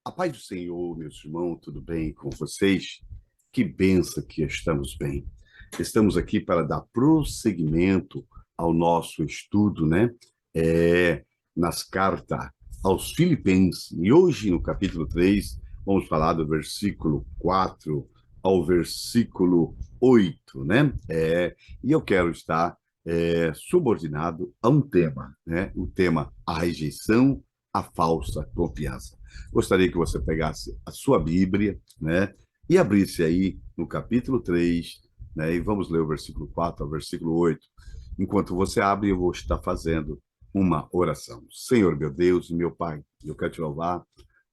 A paz do Senhor, meus irmãos, tudo bem com vocês? Que benção que estamos bem. Estamos aqui para dar prosseguimento ao nosso estudo, né? Nas cartas aos Filipenses. E hoje, no capítulo 3, vamos falar do versículo 4 ao versículo 8, né? E eu quero estar subordinado a um tema, né? O tema, a rejeição, a falsa confiança. Gostaria que você pegasse a sua Bíblia, né, e abrisse aí no capítulo 3, né, e vamos ler o versículo 4 ao versículo 8. Enquanto você abre, eu vou estar fazendo uma oração. Senhor, meu Deus e meu Pai, eu quero te louvar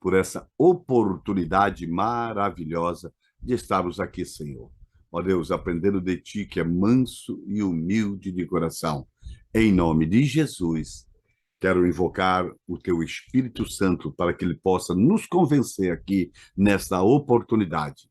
por essa oportunidade maravilhosa de estarmos aqui, Senhor. Ó Deus, aprendendo de Ti, que é manso e humilde de coração. Em nome de Jesus, quero invocar o teu Espírito Santo para que ele possa nos convencer aqui nesta oportunidade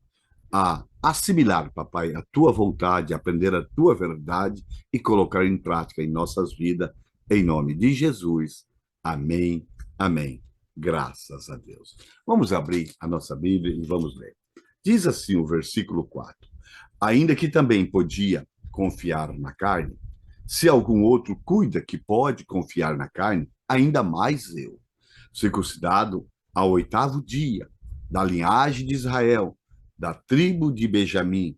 a assimilar, papai, a tua vontade, aprender a tua verdade e colocar em prática em nossas vidas, em nome de Jesus. Amém, amém. Graças a Deus. Vamos abrir a nossa Bíblia e vamos ler. Diz assim o versículo 4: ainda que também podia confiar na carne, se algum outro cuida que pode confiar na carne, ainda mais eu, circuncidado ao oitavo dia, da linhagem de Israel, da tribo de Benjamim,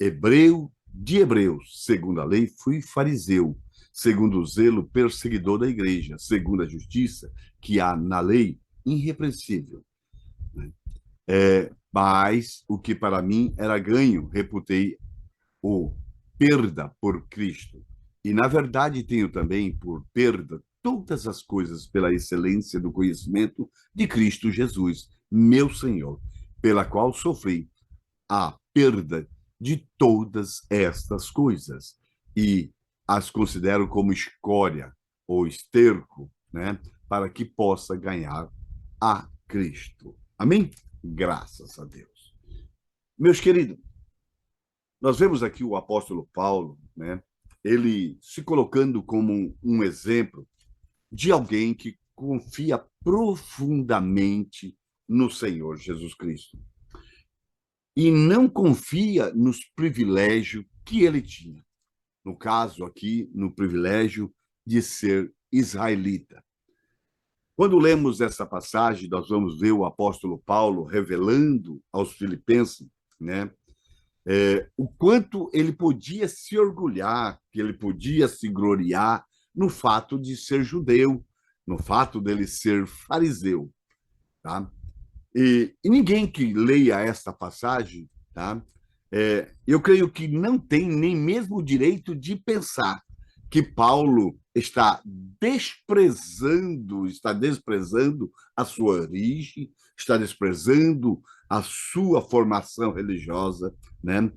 hebreu de hebreus, segundo a lei, fui fariseu, segundo o zelo perseguidor da igreja, segundo a justiça que há na lei, irrepreensível. Mas o que para mim era ganho, reputei o perda por Cristo. E, na verdade, tenho também por perda todas as coisas pela excelência do conhecimento de Cristo Jesus, meu Senhor, pela qual sofri a perda de todas estas coisas e as considero como escória ou esterco, né, para que possa ganhar a Cristo. Amém? Graças a Deus. Meus queridos, nós vemos aqui o apóstolo Paulo, né? Ele se colocando como um exemplo de alguém que confia profundamente no Senhor Jesus Cristo e não confia nos privilégios que ele tinha. No caso aqui, no privilégio de ser israelita. Quando lemos essa passagem, nós vamos ver o apóstolo Paulo revelando aos filipenses, né, o quanto ele podia se orgulhar, que ele podia se gloriar no fato de ser judeu, no fato dele ser fariseu, tá? E ninguém que leia esta passagem, tá? Eu creio que não tem nem mesmo o direito de pensar que Paulo está desprezando a sua origem, está desprezando a sua formação religiosa, né?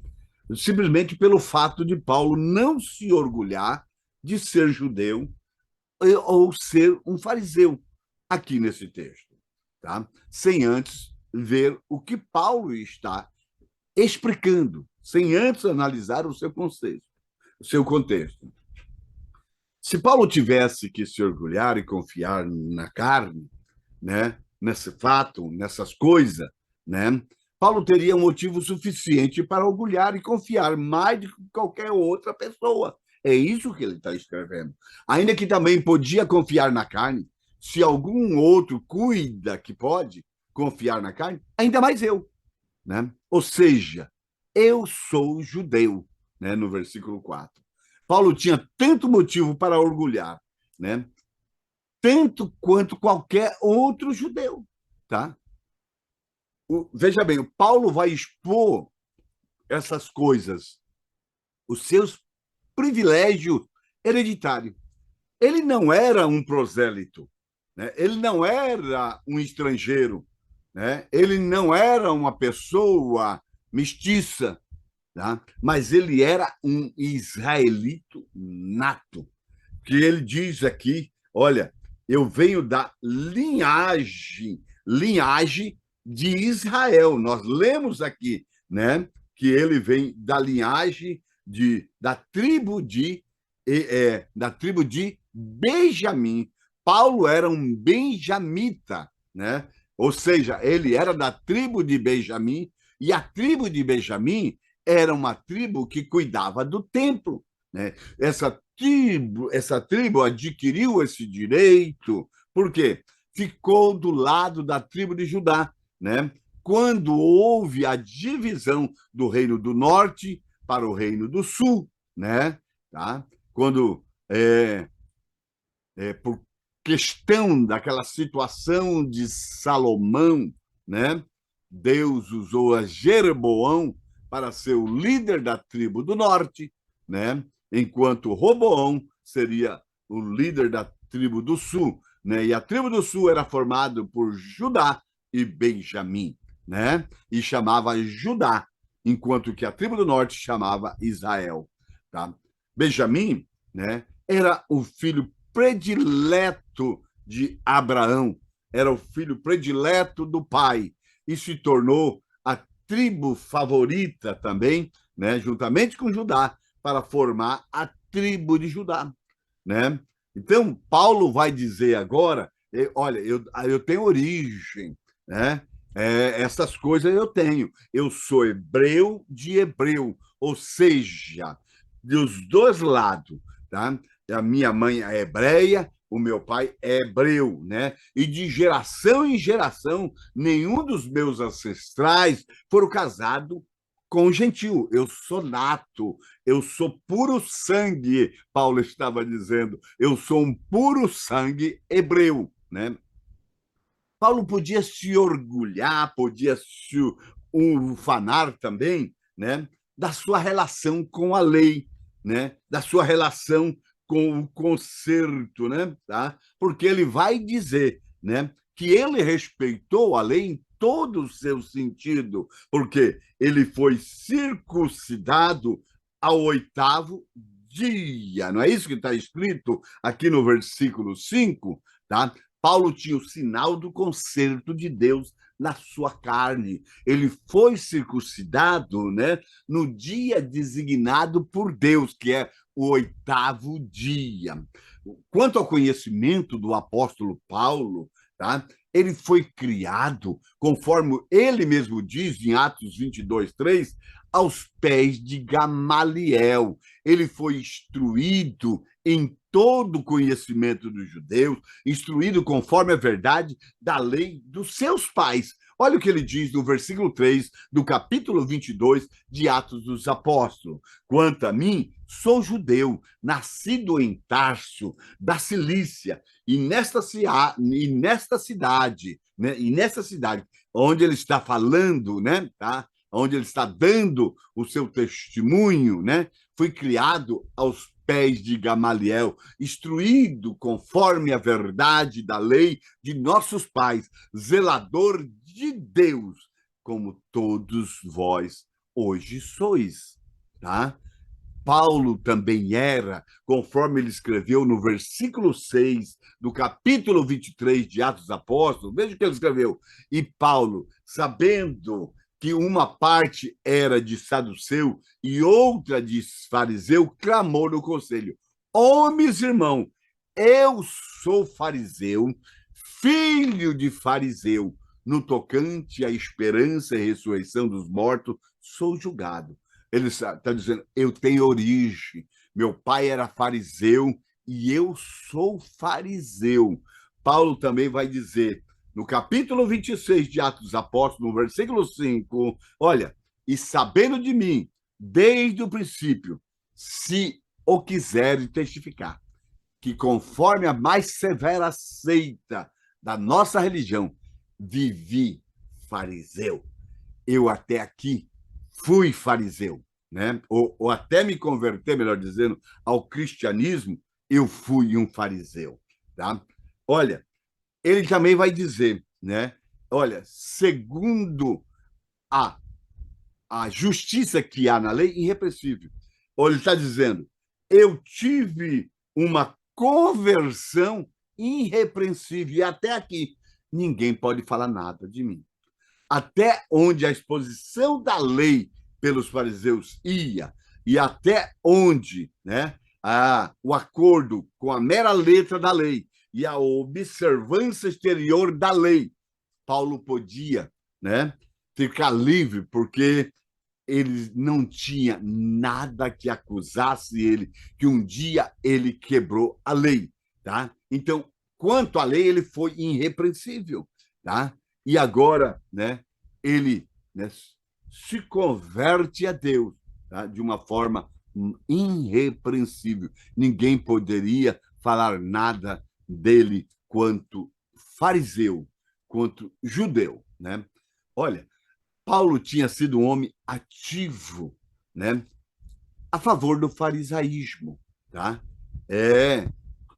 Simplesmente pelo fato de Paulo não se orgulhar de ser judeu ou ser um fariseu aqui nesse texto, tá? Sem antes ver o que Paulo está explicando, sem antes analisar o seu contexto. Se Paulo tivesse que se orgulhar e confiar na carne, né, nesse fato, nessas coisas, né, Paulo teria um motivo suficiente para orgulhar e confiar mais do que qualquer outra pessoa. É isso que ele está escrevendo. Ainda que também podia confiar na carne, se algum outro cuida que pode confiar na carne, ainda mais eu, né? Ou seja, eu sou judeu, né, no versículo 4. Paulo tinha tanto motivo para orgulhar, né? Tanto quanto qualquer outro judeu, tá? Veja bem, o Paulo vai expor essas coisas, os seus privilégios hereditários. Ele não era um prosélito, né? Ele não era um estrangeiro, né? Ele não era uma pessoa mestiça, tá? Mas ele era um israelito nato, que ele diz aqui, olha, eu venho da linhagem de Israel. Nós lemos aqui, né, que ele vem da linhagem da tribo de Benjamim. Paulo era um benjamita, né? Ou seja, ele era da tribo de Benjamim, e a tribo de Benjamim era uma tribo que cuidava do templo, né? Essa tribo adquiriu esse direito, por quê? Ficou do lado da tribo de Judá, né? Quando houve a divisão do reino do norte para o reino do sul, né? Tá? Quando por questão daquela situação de Salomão, né? Deus usou a Jeroboão para ser o líder da tribo do norte, né? Enquanto Roboão seria o líder da tribo do sul, né? E a tribo do sul era formada por Judá e Benjamim, né? E chamava Judá, enquanto que a tribo do norte chamava Israel, tá? Benjamim, né? Era o filho predileto de Abraão, era o filho predileto do pai e se tornou a tribo favorita também, né, juntamente com Judá, para formar a tribo de Judá, né? Então, Paulo vai dizer agora, olha, eu tenho origem, né? Essas coisas eu tenho. Eu sou hebreu de hebreu, ou seja, dos dois lados, tá? A minha mãe é hebreia, o meu pai é hebreu, né? E de geração em geração, nenhum dos meus ancestrais foram casados com gentil. Eu sou nato, eu sou puro sangue, Paulo estava dizendo. Eu sou um puro sangue hebreu, né? Paulo podia se orgulhar, podia se ufanar também, né, da sua relação com a lei, né, da sua relação com o concerto, né, tá? Porque ele vai dizer, né, que ele respeitou a lei em todo o seu sentido, porque ele foi circuncidado ao oitavo dia. Não é isso que está escrito aqui no versículo 5, tá? Paulo tinha o sinal do concerto de Deus na sua carne. Ele foi circuncidado, né, no dia designado por Deus, que é o oitavo dia. Quanto ao conhecimento do apóstolo Paulo, tá? Ele foi criado, conforme ele mesmo diz em Atos 22:3, aos pés de Gamaliel. Ele foi instruído em todo o conhecimento dos judeus, instruído conforme a verdade da lei dos seus pais. Olha o que ele diz no versículo 3 do capítulo 22 de Atos dos Apóstolos. Quanto a mim, sou judeu, nascido em Tarso, da Cilícia, e nesta cidade, né, e nessa cidade onde ele está falando, né, tá? Onde ele está dando o seu testemunho, né? Foi criado aos pés de Gamaliel, instruído conforme a verdade da lei de nossos pais, zelador de Deus, como todos vós hoje sois, tá? Paulo também era, conforme ele escreveu no versículo 6 do capítulo 23 de Atos dos Apóstolos, veja o que ele escreveu. E Paulo, sabendo que uma parte era de saduceu e outra de fariseu, clamou no conselho: Homens, irmão, eu sou fariseu, filho de fariseu. No tocante à esperança e ressurreição dos mortos, sou julgado. Ele está dizendo: eu tenho origem, meu pai era fariseu e eu sou fariseu. Paulo também vai dizer, no capítulo 26 de Atos dos Apóstolos, no versículo 5, olha, e sabendo de mim, desde o princípio, se o quiserem testificar, que conforme a mais severa seita da nossa religião, vivi fariseu. Eu até aqui fui fariseu, né? Ou até me converter, melhor dizendo, ao cristianismo, eu fui um fariseu, tá? Olha, ele também vai dizer, né? Olha, segundo a, a justiça que há na lei, irrepreensível. Ou ele está dizendo, eu tive uma conversão irrepreensível e até aqui ninguém pode falar nada de mim. Até onde a exposição da lei pelos fariseus ia e até onde, né, o acordo com a mera letra da lei e a observância exterior da lei Paulo podia, né, ficar livre, porque ele não tinha nada que acusasse ele, que um dia ele quebrou a lei, tá? Então, quanto à lei, ele foi irrepreensível, tá? E agora, né, ele, né, se converte a Deus, tá? De uma forma irrepreensível. Ninguém poderia falar nada dele quanto fariseu, quanto judeu, né? Olha, Paulo tinha sido um homem ativo, né, a favor do farisaísmo, tá? É,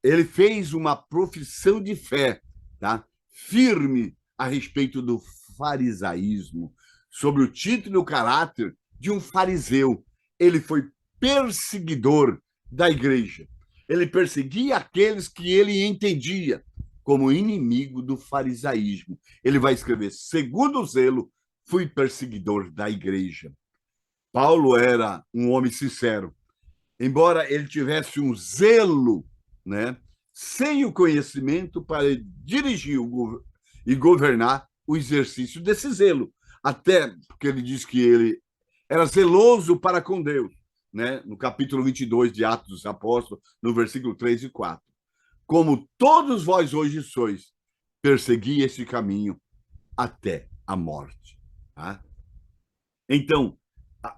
ele fez uma profissão de fé, tá? Firme a respeito do farisaísmo, sobre o título e o caráter de um fariseu. Ele foi perseguidor da igreja. Ele perseguia aqueles que ele entendia como inimigo do farisaísmo. Ele vai escrever: segundo o zelo, fui perseguidor da igreja. Paulo era um homem sincero, embora ele tivesse um zelo, né, sem o conhecimento para dirigir e governar o exercício desse zelo. Até porque ele diz que ele era zeloso para com Deus, né, no capítulo 22 de Atos dos Apóstolos, no versículo 3 e 4. Como todos vós hoje sois, persegui esse caminho até a morte. Tá? Então,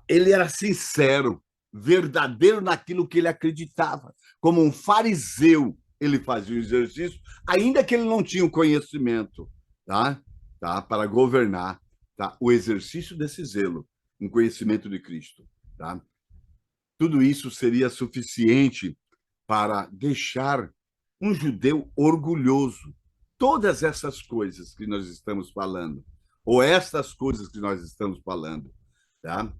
ele era sincero, verdadeiro naquilo que ele acreditava. Como um fariseu, ele fazia o exercício, ainda que ele não tinha o conhecimento, tá? Para governar, tá? O exercício desse zelo, um conhecimento de Cristo, tá? Tudo isso seria suficiente para deixar um judeu orgulhoso. Todas essas coisas que nós estamos falando, ou estas coisas que nós estamos falando, tá?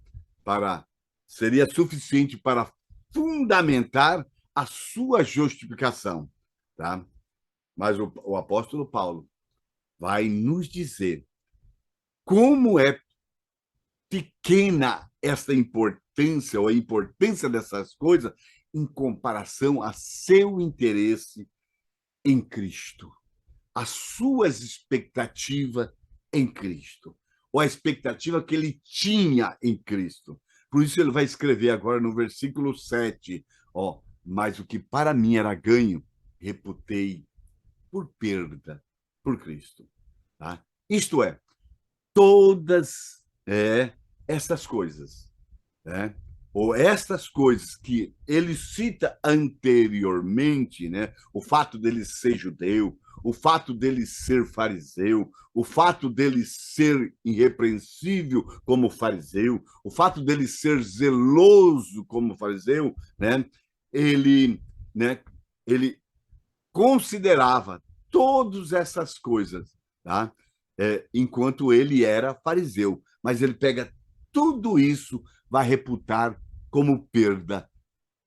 Para seria suficiente para fundamentar a sua justificação, tá? Mas o apóstolo Paulo vai nos dizer como é pequena essa importância, ou a importância dessas coisas, em comparação a seu interesse em Cristo, as suas expectativas em Cristo, ou a expectativa que ele tinha em Cristo. Por isso ele vai escrever agora no versículo 7, ó, mas o que para mim era ganho, reputei por perda por Cristo. Tá? Isto é, todas essas coisas, né? Ou estas coisas que ele cita anteriormente, né? O fato dele ser judeu, o fato dele ser fariseu, o fato dele ser irrepreensível como fariseu, o fato dele ser zeloso como fariseu, né? Ele, né? Ele considerava todas essas coisas, tá? Enquanto ele era fariseu. Mas ele pega tudo isso, vai reputar como perda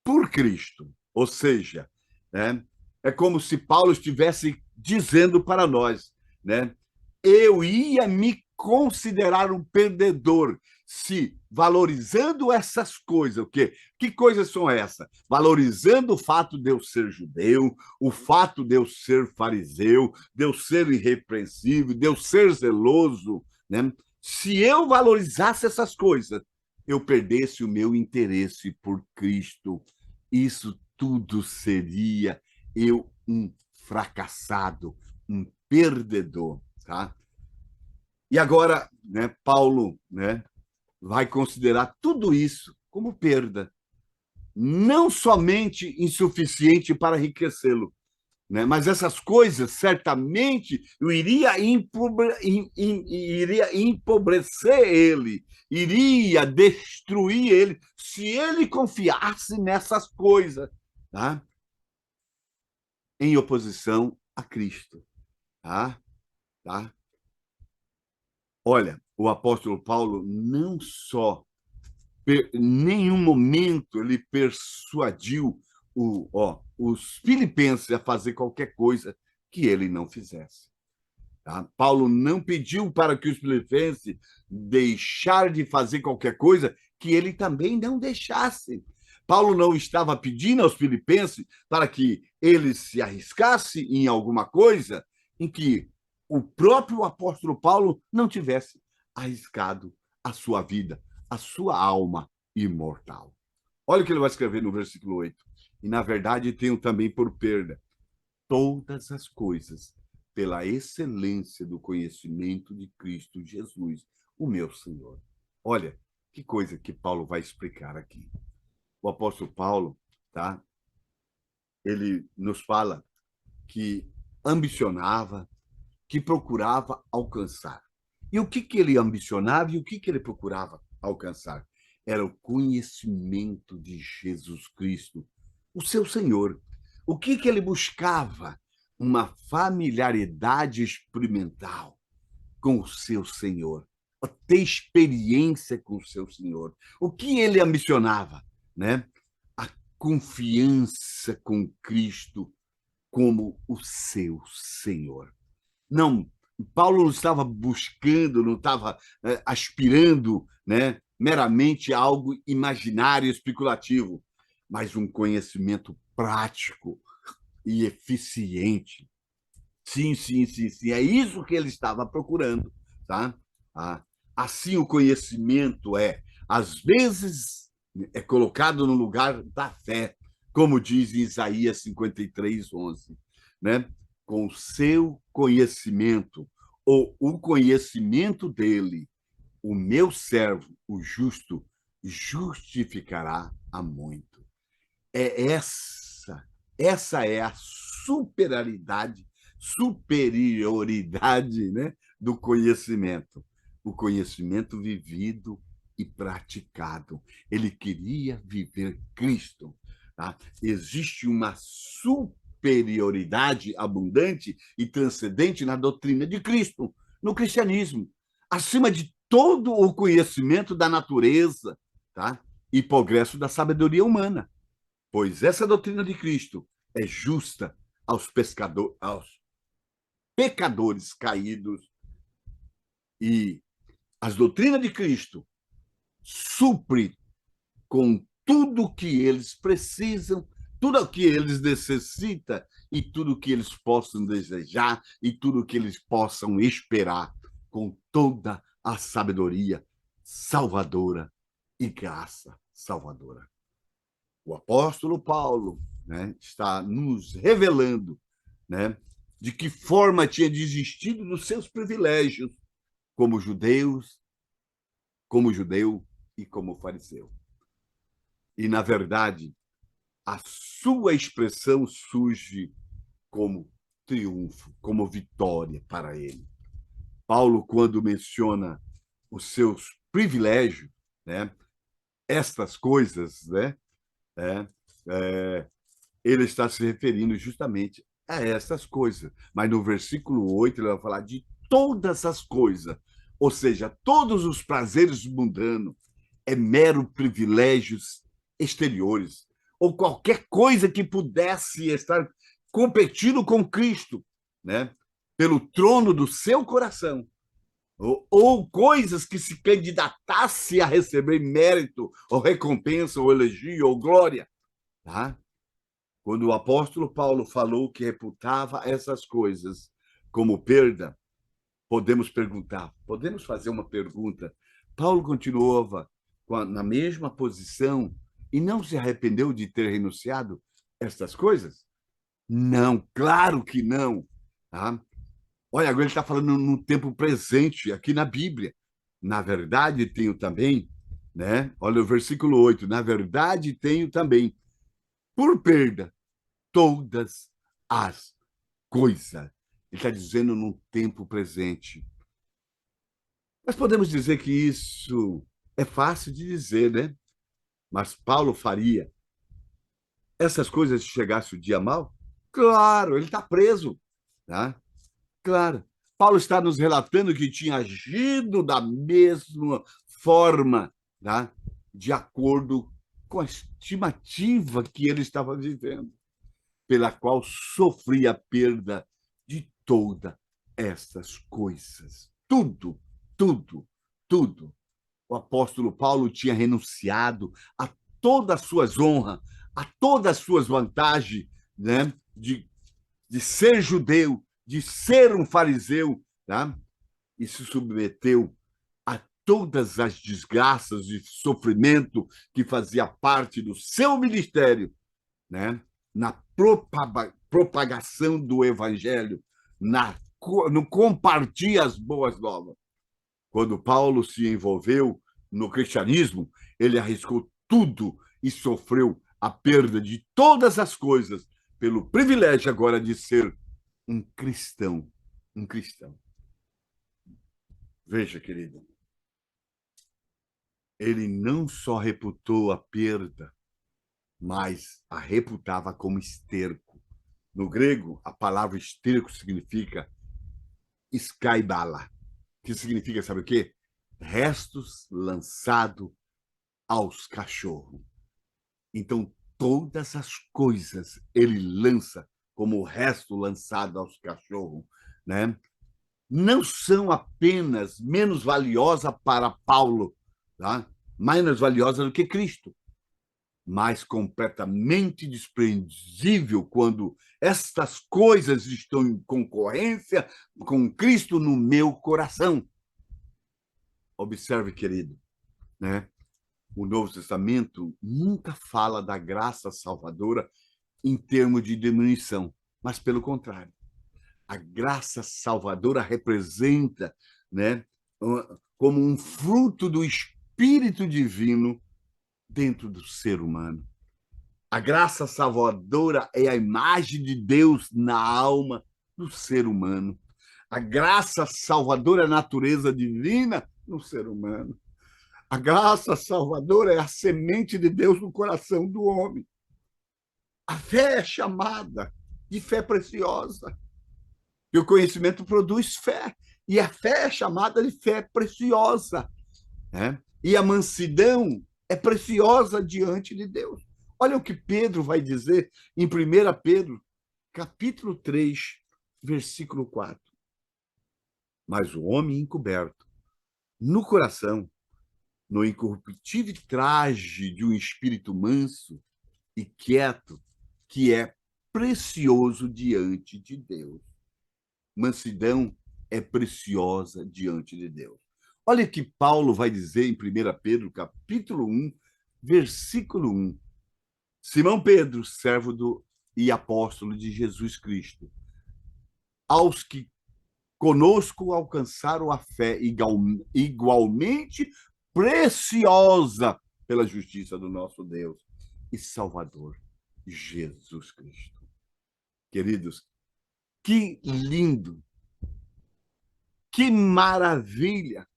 por Cristo. Ou seja, né, é como se Paulo estivesse dizendo para nós, né, eu ia me considerar um perdedor se, valorizando essas coisas, o quê? Que coisas são essas? Valorizando o fato de eu ser judeu, o fato de eu ser fariseu, de eu ser irrepreensível, de eu ser zeloso, né? Se eu valorizasse essas coisas, eu perdesse o meu interesse por Cristo, isso tudo seria eu um fracassado, um perdedor, tá? E agora, né, Paulo, né, vai considerar tudo isso como perda, não somente insuficiente para enriquecê-lo, né, mas essas coisas certamente iria empobrecer ele, iria destruir ele, se ele confiasse nessas coisas, tá? Em oposição a Cristo. Tá? Tá? Olha, o apóstolo Paulo não só em nenhum momento ele persuadiu os filipenses a fazer qualquer coisa que ele não fizesse. Tá? Paulo não pediu para que os filipenses deixassem de fazer qualquer coisa que ele também não deixasse. Paulo não estava pedindo aos filipenses para que eles se arriscassem em alguma coisa em que o próprio apóstolo Paulo não tivesse arriscado a sua vida, a sua alma imortal. Olha o que ele vai escrever no versículo 8. E, na verdade, tenho também por perda todas as coisas, pela excelência do conhecimento de Cristo Jesus, o meu Senhor. Olha, que coisa que Paulo vai explicar aqui. O apóstolo Paulo, tá? Ele nos fala que ambicionava, que procurava alcançar. E o que, que ele ambicionava e o que, que ele procurava alcançar? Era o conhecimento de Jesus Cristo, o seu Senhor. O que, que ele buscava? Uma familiaridade experimental com o seu Senhor, ter experiência com o seu Senhor. O que ele ambicionava? Né? A confiança com Cristo como o seu Senhor. Não, Paulo não estava buscando, não estava aspirando, né, meramente a algo imaginário, especulativo, mas um conhecimento prático e eficiente. Sim, sim, sim, sim. É isso que ele estava procurando, tá? Ah, assim, o conhecimento às vezes, é colocado no lugar da fé, como diz em Isaías 53:11, né? Com o seu conhecimento, ou o conhecimento dele, o meu servo, o justo, justificará a muito. É essa é a superioridade, né, do conhecimento. O conhecimento vivido e praticado. Ele queria viver Cristo. Tá? Existe uma superioridade abundante e transcendente na doutrina de Cristo, no cristianismo, acima de todo o conhecimento da natureza, tá? E progresso da sabedoria humana, pois essa doutrina de Cristo é justa aos pecadores caídos, e as doutrinas de Cristo supre com tudo o que eles precisam, tudo o que eles necessitam e tudo o que eles possam desejar e tudo o que eles possam esperar, com toda a sabedoria salvadora e graça salvadora. O apóstolo Paulo, né, está nos revelando, né, de que forma tinha desistido dos seus privilégios como judeus, como judeu e como fariseu. E, na verdade, a sua expressão surge como triunfo, como vitória para ele. Paulo, quando menciona os seus privilégios, né, estas coisas, né, é, é, ele está se referindo justamente a essas coisas. Mas no versículo 8 ele vai falar de todas as coisas, ou seja, todos os prazeres mundanos é mero privilégios exteriores, ou qualquer coisa que pudesse estar competindo com Cristo, né? Pelo trono do seu coração, ou coisas que se candidatasse a receber mérito, ou recompensa, ou elogio, ou glória, tá? Quando o apóstolo Paulo falou que reputava essas coisas como perda, podemos perguntar, podemos fazer uma pergunta. Paulo continuava na mesma posição e não se arrependeu de ter renunciado a estas coisas? Não, claro que não. Tá? Olha, agora ele está falando no tempo presente, aqui na Bíblia. Na verdade, tenho também, né? Olha o versículo 8. Na verdade, tenho também, por perda, todas as coisas. Ele está dizendo no tempo presente. Mas podemos dizer que isso é fácil de dizer, né? Mas Paulo faria essas coisas se chegasse o dia mal? Claro, ele está preso, tá? Claro. Paulo está nos relatando que tinha agido da mesma forma, tá? De acordo com a estimativa que ele estava vivendo, pela qual sofria a perda de todas essas coisas. Tudo, tudo, tudo. O apóstolo Paulo tinha renunciado a todas as suas honras, a todas as suas vantagens, né? de ser judeu, de ser um fariseu, tá? E se submeteu a todas as desgraças e sofrimento que fazia parte do seu ministério, né? Na propagação do evangelho, no compartilhar as boas novas. Quando Paulo se envolveu no cristianismo, ele arriscou tudo e sofreu a perda de todas as coisas pelo privilégio agora de ser um cristão. Um cristão. Veja, querido, ele não só reputou a perda, mas a reputava como esterco. No grego, a palavra esterco significa skaibala, que significa, sabe o quê? Restos lançados aos cachorros. Então, todas as coisas ele lança como o resto lançado aos cachorros, né? Não são apenas menos valiosa para Paulo, tá? Mais valiosa do que Cristo, mas completamente desprezível quando estas coisas estão em concorrência com Cristo no meu coração. Observe, querido, né? O Novo Testamento nunca fala da graça salvadora em termos de diminuição, mas pelo contrário. A graça salvadora representa, né, como um fruto do Espírito Divino dentro do ser humano. A graça salvadora é a imagem de Deus na alma do ser humano. A graça salvadora é a natureza divina no ser humano. A graça salvadora é a semente de Deus no coração do homem. A fé é chamada de fé preciosa. E o conhecimento produz fé. E a fé é chamada de fé preciosa. Né? E a mansidão é preciosa diante de Deus. Olha o que Pedro vai dizer em 1 Pedro, capítulo 3, versículo 4. Mas o homem encoberto, no coração, no incorruptível traje de um espírito manso e quieto, que é precioso diante de Deus. Mansidão é preciosa diante de Deus. Olha o que Paulo vai dizer em 1 Pedro, capítulo 1, versículo 1. Simão Pedro, servo e apóstolo de Jesus Cristo, aos que conosco alcançaram a fé igualmente preciosa pela justiça do nosso Deus e Salvador, Jesus Cristo. Queridos, que lindo, que maravilha!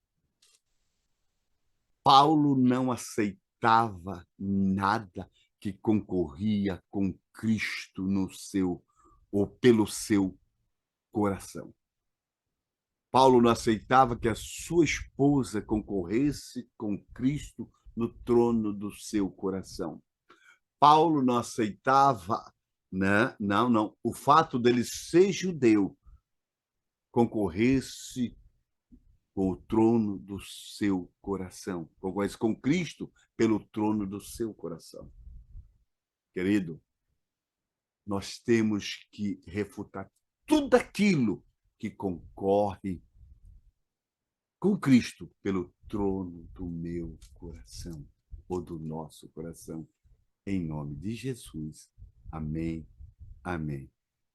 Paulo não aceitava nada que concorria com Cristo no seu ou pelo seu coração. Paulo não aceitava que a sua esposa concorresse com Cristo no trono do seu coração. Paulo não aceitava, né? Não, o fato dele ser judeu concorresse com o trono do seu coração, concorresse com Cristo pelo trono do seu coração. Querido, nós temos que refutar tudo aquilo que concorre com Cristo pelo trono do meu coração, ou do nosso coração, em nome de Jesus. Amém, amém.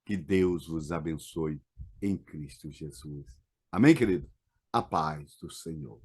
Que Deus vos abençoe em Cristo Jesus. Amém, querido? A paz do Senhor.